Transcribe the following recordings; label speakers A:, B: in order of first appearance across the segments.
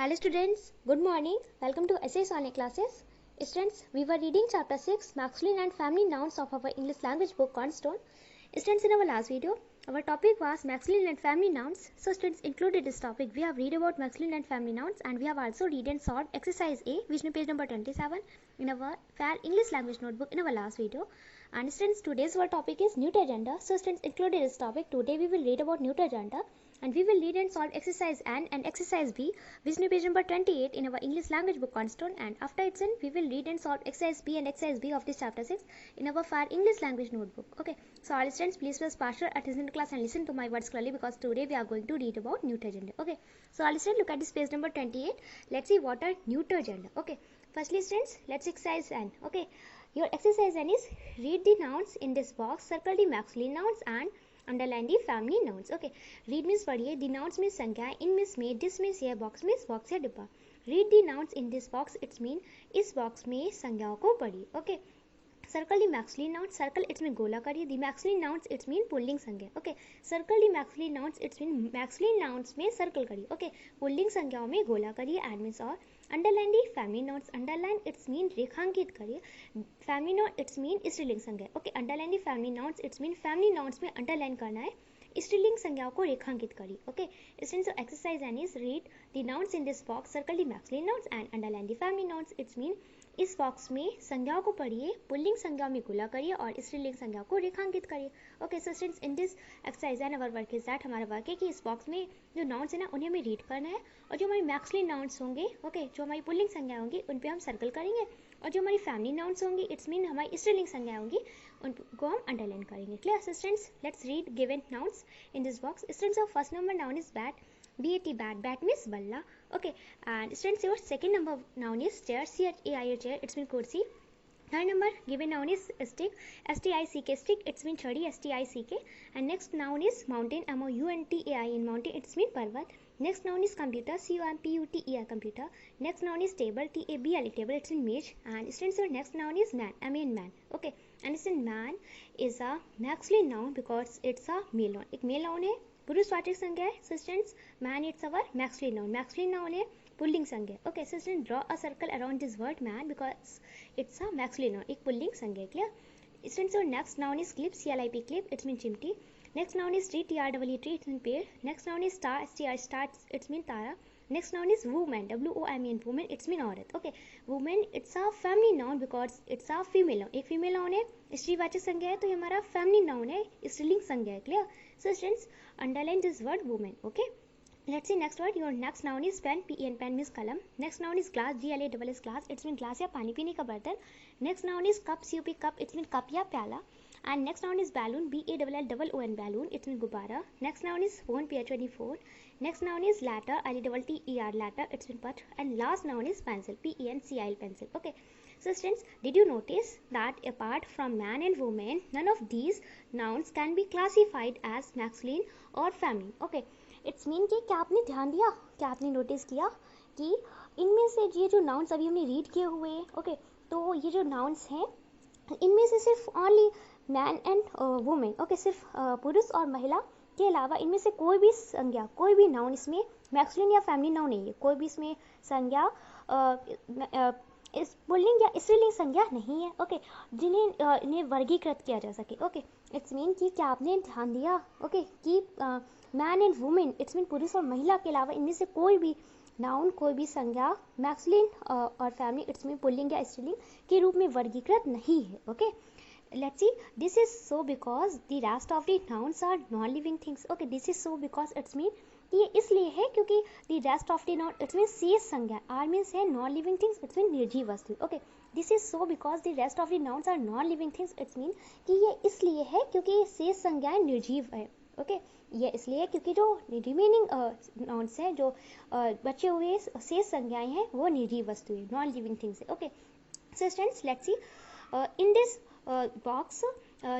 A: Hello students, good morning. Welcome to Essays Online classes. Students, we were reading chapter 6 masculine and feminine nouns of our English language book Cornerstone. Students, in our last video, our topic was masculine and feminine nouns. So students, included this topic, we have read about masculine and feminine nouns, and we have also read and solved exercise A, which is page number 27 in our fair English language notebook in our last video. And students, today's our topic is neuter gender. So students, included this topic, today we will read about neuter gender. And we will read and solve exercise N and exercise B, which is page number 28 in our English language book Cornerstone. And after it's in, we will read and solve exercise B and exercise B of this chapter 6 in our far English language notebook. Okay, so all students, please press partial attention to class and listen to my words clearly, because today we are going to read about neuter gender. Okay, so all students, look at this page number 28. Let's see what are neuter gender. Okay, firstly students, let's exercise N. Okay, your exercise N is read the nouns in this box, circle the masculine nouns and underline the feminine nouns. Okay, read means पढ़िए, the nouns means संज्ञा, in means में, this means यह, box means box या डिब्बा. read the nouns in this box, it's mean इस box में संज्ञाओं को पढ़िए. Okay, circle the masculine nouns, circle it's mean गोला करिए, the masculine nouns it's mean pulling संज्ञा. Okay, circle the masculine nouns it's mean masculine nouns में circle करिए. Okay, पुल्लिंग संज्ञाओं में गोला करिए, and means और अंडरलाइन दी feminine nouns, अंडरलाइन इट्स मीन रेखांकित करिए, feminine noun इट्स मीन स्त्रीलिंग संज्ञा. Okay, underline the feminine nouns it's mean feminine nouns में अंडरलाइन करना है, स्त्रीलिंग संज्ञाओं को रेखांकित करिए. Okay, students, exercise N is read the nouns in this box, circle the masculine nouns and underline the feminine nouns. It's mean इस box में संज्ञाओं को पढ़िए, पुल्लिंग संज्ञाओं में गुला करिए और स्त्रीलिंग संज्ञाओं को रेखांकित करिए. Okay, so students, in this exercise and our work is that, हमारा वर्क है कि इस बॉक्स में जो नाउन्स है ना, उन्हें हमें रीड करना है, और जो हमारी मैक्सिलिन नाउन्स होंगे, ओके, जो हमारी पुल्लिंग संज्ञाएं होंगी, उन पे हम सर्कल करेंगे, और जो हमारी फेमिनिन नाउन्स होंगी, इट्स मीन हमारी स्त्रीलिंग संज्ञाएं होंगी, उनको हम अंडरलाइन करेंगे. Clear students? Let's read given nouns in this box. Students, your first number noun is bat. BAT, bat. Bat means balla. Okay, and students, your second number noun is chair. CHAIR, chair. It's mean kursi. Third number given noun is stick. STICK, stick. It's mean chadi. STICK. And next noun is mountain. MOUNTAIN, mountain. It's mean parvat. Next noun is computer. COMPUTER, computer. Next noun is table. TABLE, table. It's in mage. And students, your next noun is man. Man. Okay, and it's in man is a masculine noun because it's a male noun. एक male noun है, पुरुषवाचक संज्ञा है. So students, man it's our masculine noun. Masculine noun है, pulling संज्ञा. Okay, so students, draw a circle around this word man because it's a masculine noun. एक pulling संज्ञा है. Clear? Students, your next noun is clip. CLIP, clip. It's mean चिमटी. Next noun is tree. TREE, tree. It's mean पेड़. Next noun is star. STR, star. It's mean Tara. Next noun is woman. WOMAN, woman. It's mean औरत. Okay, woman it's a feminine noun because it's a female noun. एक female noun है, स्त्रीवाचक संज्ञा है, तो ये हमारा feminine noun है, स्त्रीलिंग संज्ञा है. Clear? So students, underline this word woman. Okay, let's see next word. Your next noun is pen. PEN, pen means कलम. Next noun is glass. GLASS, glass. It's mean glass या पानी पीने का बर्तन. Next noun is cup. CUP, cup. It's mean cup या प्याला. And next noun is balloon. BALLOON, balloon. It's mean गुब्बारा. Next noun is phone. PHONE, phone. Next noun is ladder. LETTER, ladder. It's mean putt. And last noun is pencil. PENCIL, pencil. Okay, so students, did you notice that apart from man and woman, none of these nouns can be classified as masculine or feminine? Okay, it's mean कि क्या आपने ध्यान दिया, क्या आपने notice किया कि इनमें से ये जो नाउन्स अभी हमने रीड किए हुए हैं, ओके, तो ये जो नाउन्स हैं, इनमें से सिर्फ only man and women, okay, सिर्फ पुरुष और महिला के अलावा इनमें से कोई भी संज्ञा, कोई भी नाउन इसमें मैक्सिलिन या फेमिनिन नाउन नहीं है. कोई भी इसमें संज्ञा इस पुल्लिंग या स्त्रीलिंग संज्ञा नहीं है. ओके, जिन्हें इन्हें वर्गीकृत किया जा सके. ओके, इट्स मीन कि क्या आपने ध्यान दिया, ओके, कि man and women it's mean पुरुष और महिला के अलावा इनमें से कोई भी नाउन, कोई भी संज्ञा मैक्सिलिन और फेमिनिन इट्स मीन पुल्लिंग या स्त्रीलिंग के रूप में वर्गीकृत नहीं है. Okay, let's see, this is so because the rest of the nouns are non-living things. Okay, this is so because it's mean कि ये इसलिए है क्योंकि the rest of the noun it's mean शेष संज्ञा, R means है non-living things, it's mean निर्जीव वस्तु. Okay, this is so because the rest of the nouns are non-living things. It's mean कि ये इसलिए है क्योंकि शेष संज्ञाएं निर्जीव है. ओके, ये इसलिए क्योंकि जो रिमेनिंग नाउन्स हैं, जो बचे हुए शेष संज्ञाएं हैं, वो निर्जीव वस्तु है, non-living things है. Okay, so students, let's see in this box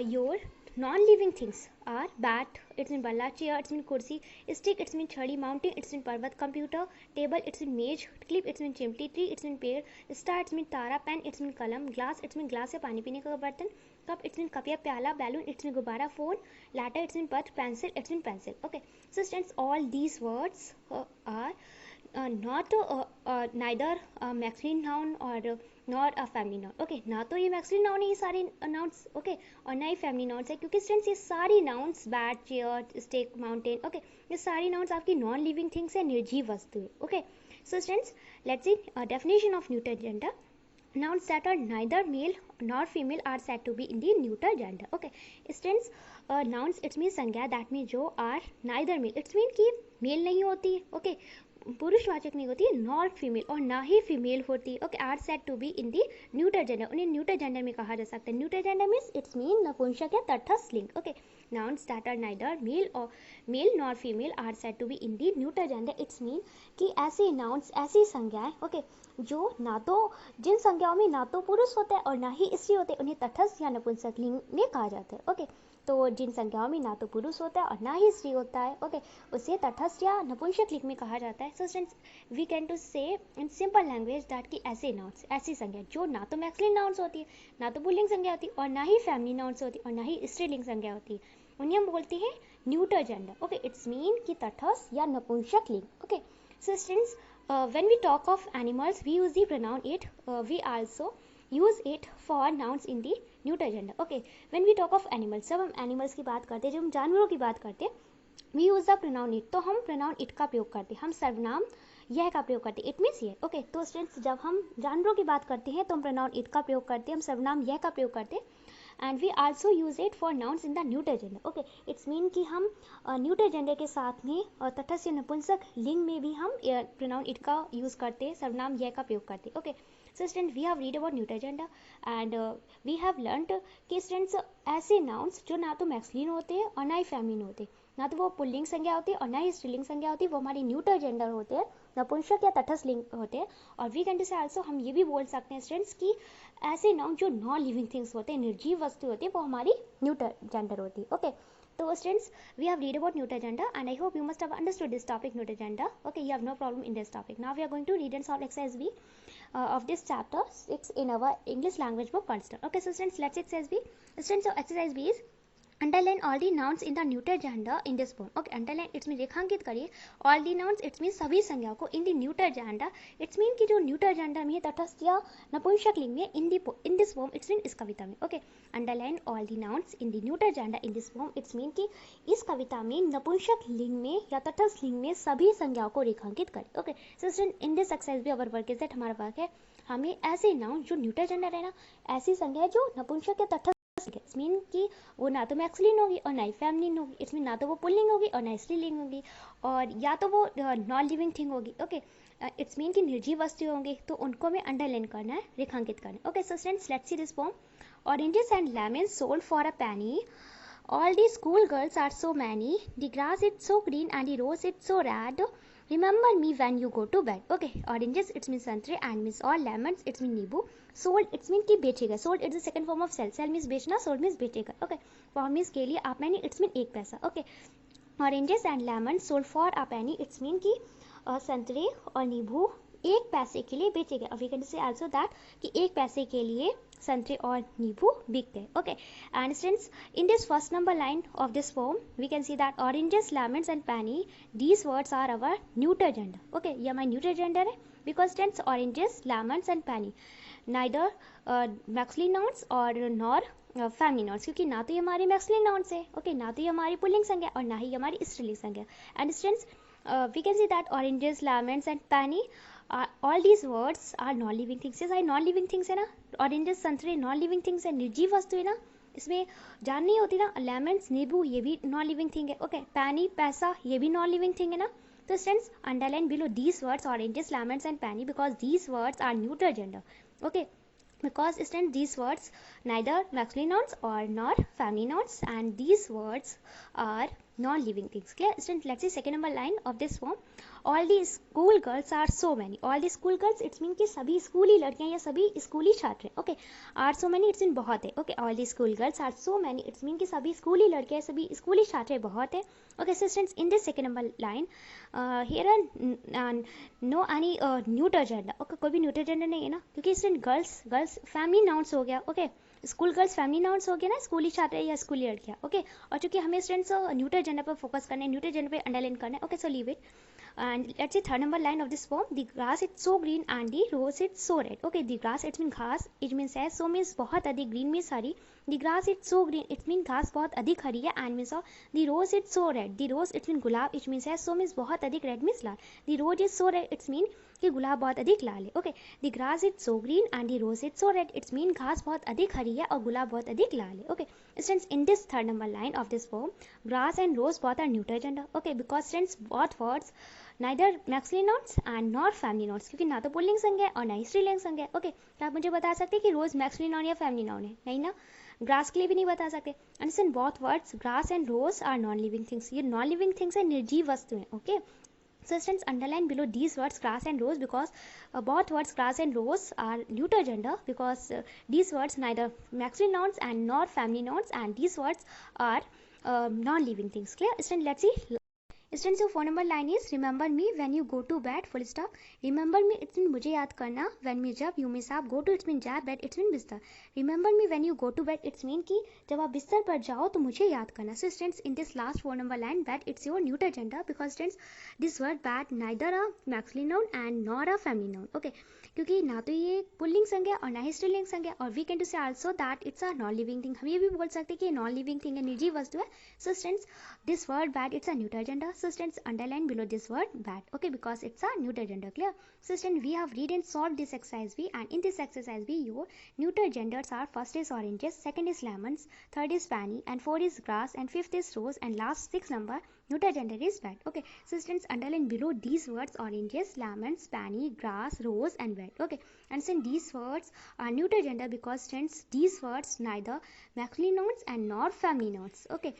A: your non-living things are bat, it's in balla, chair, it's in kursi, stick, it's in chhadi, mountain, it's in parvat, computer, table, it's in mage, clip, it's in chimti, tree, it's in पेड़, star, it's in Tara, pen, it's in कलम, glass, it's in glass या पानी पीने का बर्तन, cup, it's in cup या प्याला, balloon, it's in गुब्बारा, phone, ladder, it's in पथ, pencil, it's in pencil. Okay, so students, all these words are not neither masculine noun और not a family noun. Okay, ना तो ये मैक्सिलिन noun है ये सारे नाउन्स, ओके, और ना ही फैमिली नाउन्स है, क्योंकि स्टूडेंट्स ये सारी nouns, bat, chair, stick, mountain, okay, ये सारी नाउन्स आपकी नॉन लिविंग थिंग्स है, निर्जीव वस्तु है। Okay, so students let's see definition of neuter gender. Nouns that are neither male nor female are said to be in the neuter gender. Okay, students, nouns it means संज्ञा that means जो are neither male, it means कि mail नहीं होती है, okay, पुरुषवाचक नहीं होती है, नॉट फीमेल और ना ही फीमेल होती है, okay, are said to be in the neuter gender, उन्हें न्यूटर जेंडर में कहा जा सकता है। Neuter gender means it's mean नपुंसक या तटस्थ लिंग। Okay, nouns that are neither male nor female are said to be in the neuter gender, it's mean कि ऐसे nouns, ऐसी संज्ञाएं, ओके, जो ना तो, जिन संज्ञाओं में ना तो पुरुष होता है और ना ही स्त्री होते हैं, उन्हें तटस्थ या नपुंसक लिंग में कहा जाता है। ओके, तो जिन संज्ञाओं में ना तो पुरुष होता है और ना ही स्त्री होता है, ओके, उसे तटस्थ या नपुंसक लिंग में कहा जाता है। So students we can to say in simple language that कि ऐसे नाउन्स, ऐसी संज्ञा जो ना तो मैक्सिलिन नाउन्स होती है, ना तो पुल्लिंग संज्ञा होती है और ना ही फैमिली नाउन्स होती है और ना ही स्त्रीलिंग संज्ञा होती है, उन्हें हम बोलते हैं neuter gender. Okay, it's mean कि तटस्थ या नपुंसक लिंग। Okay, so students when we talk of animals we use the pronoun it, we also use it for nouns in the neuter gender. Okay, when we talk of animals, जब हम animals की बात करते हैं, जब हम जानवरों की बात करते हैं, we use the pronoun it, तो हम pronoun it का प्रयोग करते हैं, हम सर्वनाम यह का प्रयोग करते हैं, इट मीन्स ये। ओके, तो स्टूडेंट्स जब हम जानवरों की बात करते हैं तो हम pronoun it का प्रयोग करते हैं, हम सर्वनाम यह का प्रयोग करते हैं, and we also use it for nouns in the neuter gender. Okay, it's mean कि हम न्यूटर जेंडर के साथ में तटस्थ या नपुंसक लिंग में भी हम प्रोनाउन इट का यूज करते हैं, सर्वनाम यह का प्रयोग करते हैं। Okay, so student we have read about neuter gender and we have learned कि स्टूडेंट्स ऐसे नाउन्स जो ना तो मैक्सिलिन होते हैं और ना ही फेमिनिन होते हैं, ना तो वो पुल्लिंग संज्ञा होती है और ना ही स्त्रीलिंग संज्ञा होती है, वो हमारी न्यूटर जेंडर होते हैं, नपुंसक या तटस्थ लिंग होते हैं। और वी कैन टू से आल्सो हम ये भी बोल सकते हैं स्टूडेंट्स कि ऐसे नाउन जो नॉन लिविंग थिंग्स होते हैं, निर्जीव वस्तु होती है, वो हमारी न्यूटर जेंडर होती है। Okay, so students we have read about neuter gender and I hope you must have understood this topic neuter gender. Okay, you have no problem in this topic. Now we are going to read and solve exercise B of this chapter 6 in our English language book constant. Okay, so students let's exercise B. Students, so exercise B is underline all the nouns in the neuter gender in this poem. Okay, underline it's mean रेखांकित करिए all the nouns, it's mean सभी संज्ञाओं को, in the neuter gender it's mean कि जो neuter gender में है, तटस्थ या नपुंसक लिंग में, in this poem it's mean इस कविता में। Okay, underline all the nouns in the neuter gender in this poem it's mean कि इस कविता में नपुंसक लिंग में या तटस्थ लिंग में सभी संज्ञाओं को रेखांकित करें। Okay, so student in this exercise भी अवर वर्क इज दैट, हमारा वर्क है हमें ऐसे नाउन जो न्यूटर जेंडर है ना, ऐसी संज्ञा है जो नपुंसक या तटस्थ, इट्स मीन कि वो ना तो मैक्सिलिन होगी और ना ही फेमिनिन होगी, इट्स मीन ना तो वो पुल्लिंग होगी और ना ही स्त्रीलिंग होगी, और या तो वो नॉन लिविंग थिंग होगी। ओके, इट्स मीन कि निर्जीव वस्तु होंगे, तो उनको हमें अंडरलाइन करना है, रेखांकित करना है। Okay, so students let's see this poem. Oranges and lemons sold for a Penney, all the school girls are so many, the grass is so green and the rose is so red, remember me when you go to bed. Okay, oranges it means संतरे and means all, lemons it means नींबू, sold it means कि बेचेगा, sold it's the second form of sell, sell means बेचना, sold means बेचेगा। Okay, for means के लिए, आप penny it means एक पैसा। Okay, oranges and lemons sold for a penny it's mean कि संतरे और नींबू एक पैसे के लिए बेचे गए। We can say also that कि एक पैसे के लिए संतरे और नींबू बिकते हैं। Okay, and students in this first number line of this poem we can see that oranges, lemons and penny, these words are our neuter gender. Okay, ये हमारा न्यूटर जेंडर है because students oranges, lemons and penny neither masculine nouns और nor family nouns, क्योंकि ना तो ये हमारे मैक्सिलिन nouns है, ओके, ना तो ये हमारी पुल्लिंग संज्ञा और ना ही हमारी स्त्रीलिंग संज्ञा। And students we can see that oranges, lemons and penny, all these words are non living things। ये सारी non living things है ना, oranges, संतरे non living things है, निर्जीव वस्तु है ना, इसमें जान नहीं होती ना। lemons, नींबू, ये भी non living thing है। ओके, penny, पैसा, ये भी non living thing है ना। तो students underline below these words oranges, lemons and penny because these words are neuter gender। okay, because students these words neither masculine nouns or nor feminine nouns and these words are non-living things। clear students? let's see second number line of this form, all the school girls are so many, all the school girls it's mean कि सभी स्कूली लड़कियां या सभी स्कूली छात्र। Okay, are so many it's mean बहुत है। Okay, all the school girls are so many it's mean कि सभी स्कूली लड़कियां, सभी स्कूली छात्र बहुत है। Okay, so students in this second number line here are no any neuter gender। Okay, कोई भी neuter gender नहीं है ना, क्योंकि student गर्ल्स फैमिली नाउन्स हो गया। Okay, school girls family nouns हो गया ना, स्कूली छात्र या स्कूली लड़कियां। ओके, और चूंकि हमें स्टूडेंट्स न्यूटर जेंडर पर फोकस करना है, न्यूटर जेंडर पे अंडरलाइन करना है। Okay, so leave it. And let's say third number line of this poem, the grass it's so green and the rose it's so red. Okay, the grass it means घास, it means है, so means बहुत अधिक, green means Hari, the grass it's so green it means घास बहुत अधिक हरी है, and means the rose it's so red, the rose it means gulab, it means है, so means बहुत अधिक, red means Lal, the rose is so red it means कि गुलाब बहुत अधिक लाल है. Okay, the grass is so green and the rose is so red, it's mean घास बहुत अधिक हरी है और गुलाब बहुत अधिक लाल है. Okay, students in this third number line of this poem, grass and rose both are neuter gender. Okay, because students both words neither masculine nouns and nor feminine nouns, क्योंकि ना तो पुल्लिंग संज्ञा है और ना ही स्त्रीलिंग संज्ञा है. ओके, क्या आप मुझे बता सकते हैं कि रोज मैक्सुलिन नाउन या फेमिनिन नाउन है? नहीं ना, ग्रास के लिए भी नहीं बता सकते. Understand, both words grass and rose are non living things. ये नॉन लिविंग थिंग्स है, निर्जीव वस्तुएं. Okay, so students underline below these words grass and rose because both words grass and rose are neuter gender, because these words neither masculine nouns and nor feminine nouns, and these words are non-living things. Clear? Students, let's see. Students, your phone number line is remember me when you go to bed, full stop. Remember me it's mean मुझे याद करना, when means जब, you means आप, go to it's mean जा, bed it's mean बिस्तर. Remember me when you go to bed it's mean कि जब आप बिस्तर पर जाओ तो मुझे याद करना. So students, in this last phone number line, bed it's your neuter gender, because students this word bed neither a masculine noun and nor a feminine noun. Okay, क्योंकि ना तो ये पुल्लिंग संज्ञा और ना ही स्त्रीलिंग संज्ञा, और वी कैन टू से also that it's a non living thing. हम ये भी बोल सकते हैं कि नॉन लिविंग थिंग है, निर्जीव वस्तु है. So students, this word bad it's a neuter gender. So students, underline below this word bad. Okay, because it's a neuter gender. Clear? So students, we have read and solved this exercise B, and in this exercise B, your neuter genders are: first is oranges, second is lemons, third is penny, and fourth is grass, and fifth is rose, and last 6 number neuter gender is bad. Okay, so students, underline below these words: oranges, lemons, penny, grass, rose, and bad. Okay, and since these words are neuter gender, because students these words neither masculine nouns and nor feminine nouns. Okay,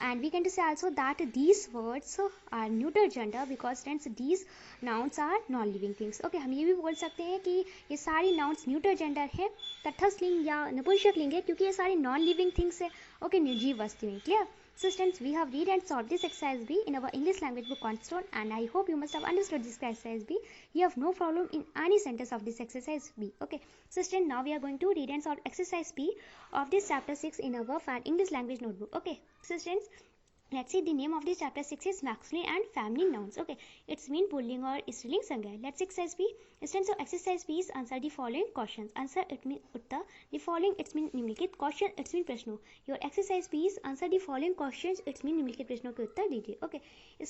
A: and we can say also that these words are neuter gender, because students these nouns are non living things. Okay, हम ये भी बोल सकते हैं कि ये सारी nouns neuter gender है, तटस्थ लिंग या नपुंसक लिंग है, क्योंकि ये सारी non living things है. Okay, निर्जीव वस्तुएं. Clear? So students, we have read and solved this exercise B in our English language book Cornerstone, and I hope you must have understood this exercise B. You have no problem in any sentence of this exercise B. Okay, so students, now we are going to read and solve exercise B of this chapter 6 in our English language notebook. Okay, so students, let's see, the name of this chapter 6 is masculine and feminine nouns. Okay, it's mean pulling or स्त्रीलिंग संज्ञा. Let's see exercise B. Students, so exercise B is answer the following questions. Answer it mean Uttar, the following it's mean निम्नलिखित, question it's mean प्रश्नों. Your exercise B is answer the following questions, it's mean निम्नलिखित प्रश्नों के उत्तर दीजिए. Okay,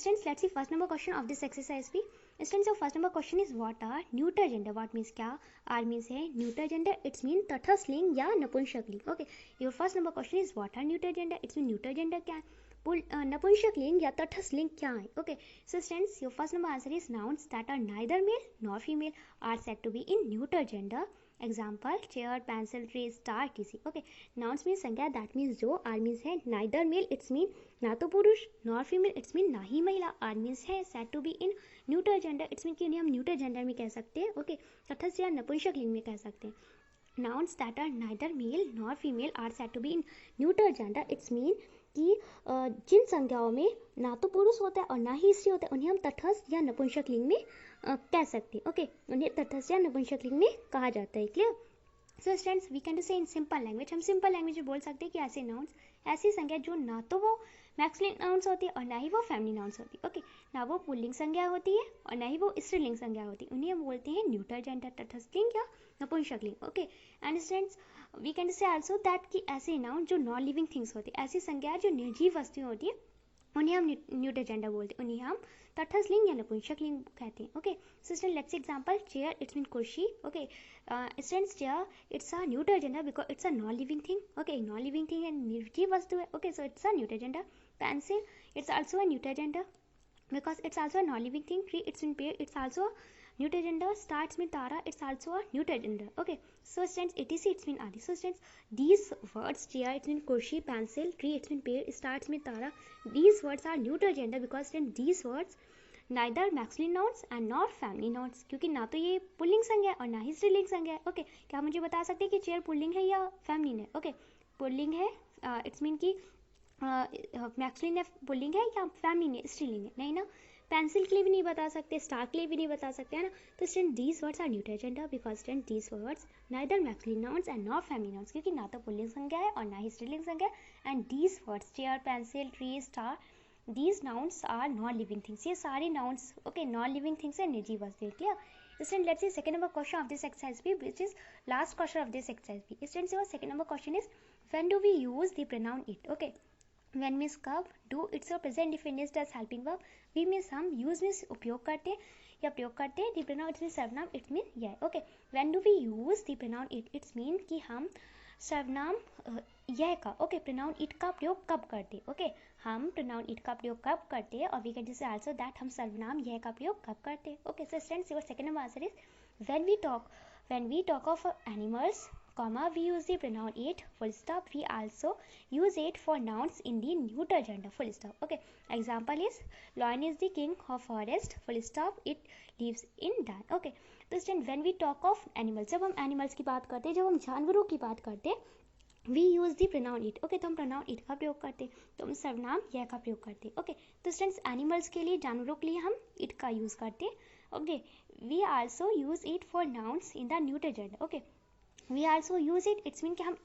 A: students, let's see first number question of this exercise B. Students, so first number question is what are neuter gender. What means क्या? R means है neuter gender, it's mean तटस्थ लिंग या नपुंसक लिंग. Okay, your first number question is what are neuter gender. It's mean neuter gender क्या है? नपुंसक लिंग या तटस्थ लिंग क्या है? Okay, so students, your first number answer is nouns that are neither male nor female are said to be in neuter gender. Example chair, pencil, tree, star, etc. Okay, nouns mean संज्ञा, that means जो. Are means है neither male, it's mean ना तो पुरुष, nor female, it's mean ना ही महिला. Are means है said to be in neuter gender, it's mean कि उन्हें हम न्यूटर जेंडर में कह सकते हैं. ओके, तटस्थ या नपुंसक लिंग में कह सकते हैं. Nouns that are neither male nor female are said to be in neuter gender. It's mean कि जिन संज्ञाओं में ना तो पुरुष होता है और ना ही स्त्री होता है, उन्हें हम तटस्थ या नपुंसक लिंग में कह सकते हैं. ओके, उन्हें तटस्थ या नपुंसक लिंग में कहा जाता है. Clear? So students, we can to say in simple language, हम सिंपल लैंग्वेज में बोल सकते हैं कि ऐसे नाउन्स, ऐसी संज्ञा जो ना तो वो मैक्सुलिन नाउन्स होती है और ना ही वो फेमिनिन नाउन्स होती है. ओके, ना वो पुल्लिंग संज्ञा होती है और ना ही वो स्त्रीलिंग संज्ञा होती है, उन्हें हम बोलते हैं न्यूटर जेंडर, तटस्थ लिंग या नपुंसक लिंग. Okay, and students, we can say also that कि ऐसे नाउन जो नॉन लिविंग थिंग्स होती है, ऐसी संज्ञा जो निर्जीव वस्तुएं होती है, उन्हें हम न्यूटर जेंडर बोलते हैं, उन्हें हम तटस्थ लिंग या नपुंसक लिंग कहते हैं. Okay, so student, let's example chair, it's mean कुर्सी. Okay, students, chair it's a neuter gender because it's a non living thing. Okay, non living thing है, निर्जीव वस्तु है. Okay, so it's a neuter gender. Pencil, it's also a neuter gender because it's also a non-living thing. Tree, it's in pair, it's also a neuter gender. Star, it's mean tara, it's also a neuter gender. Okay, so students, etc, it's mean adi. So students, these words chair, it's mean kursi, pencil, tree, it's mean pair, star, it's mean tara, these words are neuter gender because students these words neither masculine nouns and nor feminine nouns, क्योंकि ना तो ये pulling संज्ञा है और ना ही स्त्रीलिंग संज्ञा है. ओके, क्या मुझे बता सकते हैं कि चेयर पुल्लिंग है या फेमिनिन है? ओके, पुल्लिंग है, इट्स मीन कि मैक्सुलिन है, पुल्लिंग है या फेमिनिन है, स्त्रीलिंग है? नहीं ना. पेंसिल के लिए भी नहीं बता सकते, स्टार के लिए भी नहीं बता सकते, है ना. तो student these words are neuter gender because student these words neither masculine nouns and not feminine nouns, क्योंकि ना तो पुल्लिंग संज्ञा है और ना ही स्त्रीलिंग संज्ञा है. And these words chair, pencil, tree, star, these nouns are non-living things. ये सारे nouns okay non-living things है, निर्जीव वस्तु. clear? Students, let's see second number question of this exercise B, which is last question of this exercise B. Students, your second number question is when do we use the pronoun it? Okay, when means कब, do it's a present indefinite as helping verb, we means हम, use means उपयोग करते हैं या प्रयोग करते हैं, the pronoun it means सर्वनाम, it means यह. okay, when do we use the pronoun it? It's mean कि हम सर्वनाम यह का ओके प्रोनाउन इट का प्रयोग कब करते हैं. ओके, हम प्रोनाउन इट का प्रयोग कब करते हैं, और we can say also that हम सर्वनाम यह का प्रयोग कब करते हैं. Okay, so students, your second number answer is when we talk of animals, comma, we use the pronoun it, full stop. We also use it for nouns in the neuter gender, full stop. Okay, example is lion is the king of forest, full stop. It lives in den. Okay, तो student when we talk of animals, जब हम animals की बात करते हैं, जब हम जानवरों की बात करते हैं, we use the pronoun it. Okay, तो हम प्रोनाउन इट का प्रयोग करते हैं, तो हम सर्वनाम यह का प्रयोग करते हैं. ओके, तो स्टूडेंट्स एनिमल्स के लिए, जानवरों के लिए हम इट का यूज करते हैं. Okay, we also use it for nouns in the neuter gender. Okay, we also use it, it's mean कि हम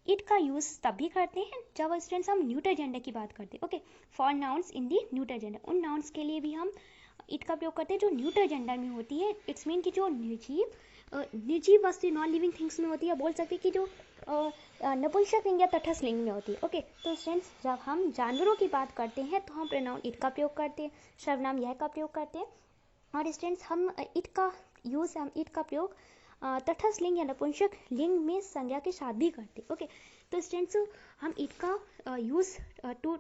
A: इट का यूज तब भी करते हैं जब स्टूडेंट्स हम न्यूटर जेंडर की बात करते हैं. Okay, for nouns in the neuter gender, उन नाउन्स के लिए भी हम इट का प्रयोग करते हैं जो न्यूटर जेंडर में होती है. इट्स मीन कि जो निर्जीव वस्तु नॉन लिविंग थिंग्स में होती है, बोल सकते हैं कि जो नपुंसक लिंग या तटस्थ लिंग में होती है. ओके, तो स्टूडेंट्स जब हम जानवरों की बात करते हैं तो हम प्रोनाउन इट का प्रयोग करते हैं, सर्वनाम यह का प्रयोग करते हैं. और स्टूडेंट्स हम इट का यूज, हम इट का प्रयोग तटस्थ लिंग या नपुंसक लिंग में संज्ञा के साथ भी करते हैं. ओके, तो स्टूडेंट्स हम इट का यूज टू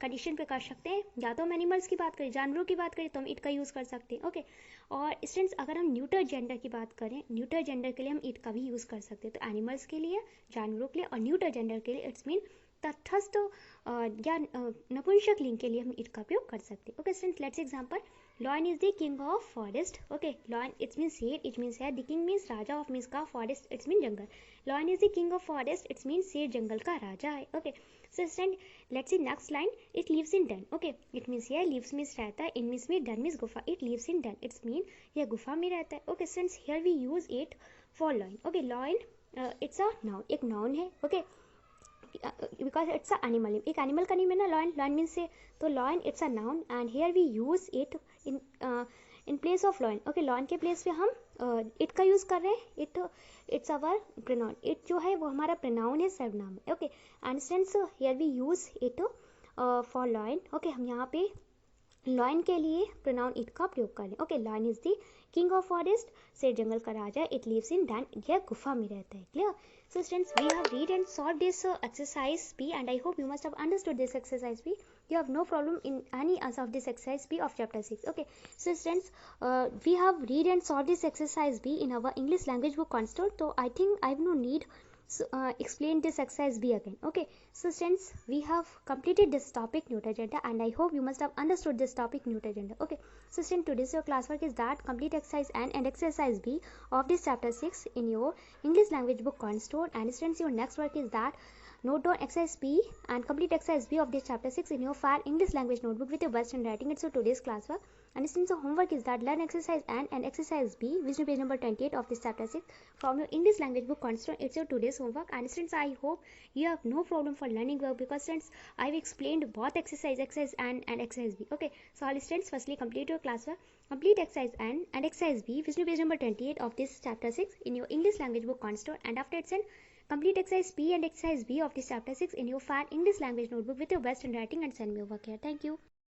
A: कंडीशन पे कर सकते हैं, या तो हम एनिमल्स की बात करें, जानवरों की बात करें तो हम इट का यूज कर सकते हैं. ओके, और स्टूडेंट्स अगर हम न्यूटर जेंडर की बात करें, न्यूटर जेंडर के लिए हम इट का भी यूज कर सकते हैं. तो एनिमल्स के लिए, जानवरों के लिए, और न्यूटर जेंडर के लिए इट्स मीन तटस्थ या नपुंसक लिंग के लिए हम इट का प्रयोग कर सकते हैं. Okay students, let's example, lion is the king of forest. Okay, lion it means शेर, it means है, the king means Raja of means का, forest it means jungle. lion is the king of forest, it means शेर जंगल का राजा है. Okay, so student, let's see next line, it lives in den. Okay, it means here lives means रहता है, in means den means गुफा, it lives in den, it's mean यह गुफा में रहता है. Okay students, here we use it for lion. Okay, lion it's a noun, एक noun है. Okay, because it's a animal, एक animal का नेम है ना lion, lion means से, तो lion it's a noun and here we use it in place of lion. Okay, lion के place पे हम it का यूज कर रहे हैं. it's our pronoun, it जो है वो हमारा pronoun है, सर्वनाम है. Okay, and since here we use it for lion. Okay, हम यहाँ पे lion के लिए pronoun it का प्रयोग कर रहे हैं. Okay, lion is the king of forest, शेर जंगल का राजा, it lives in den, यह गुफा में रहता है. Clear? So students, we have read and solved this exercise B, and I hope you must have understood this exercise B. You have no problem in any answer of this exercise B of chapter 6. Okay, so students, we have read and solved this exercise B in our English language book Cornerstone. So I think I have no need explain this exercise B again. Okay, so students, we have completed this topic neuter gender, and I hope you must have understood this topic neuter gender. Okay, so students, today's your classwork is that complete exercise and exercise B of this chapter 6 in your English language book Cornerstone. And students, your next work is that note down exercise B and complete exercise B of this chapter 6 in your file English language notebook with your best handwriting. It's your today's classwork. And since the homework is that learn exercise and exercise B, which is page number 28 of this chapter 6 from your English language book Cornerstone. It's your today's homework. And since I hope you have no problem for learning work, because since I've explained both exercise and exercise B. Okay, so all students, firstly complete your classwork, complete exercise and exercise B, which is page number 28 of this chapter 6 in your English language book Cornerstone. And after it's in complete exercise P and exercise B of this chapter 6 in your file English language notebook with your best handwriting and send me over here. Thank you.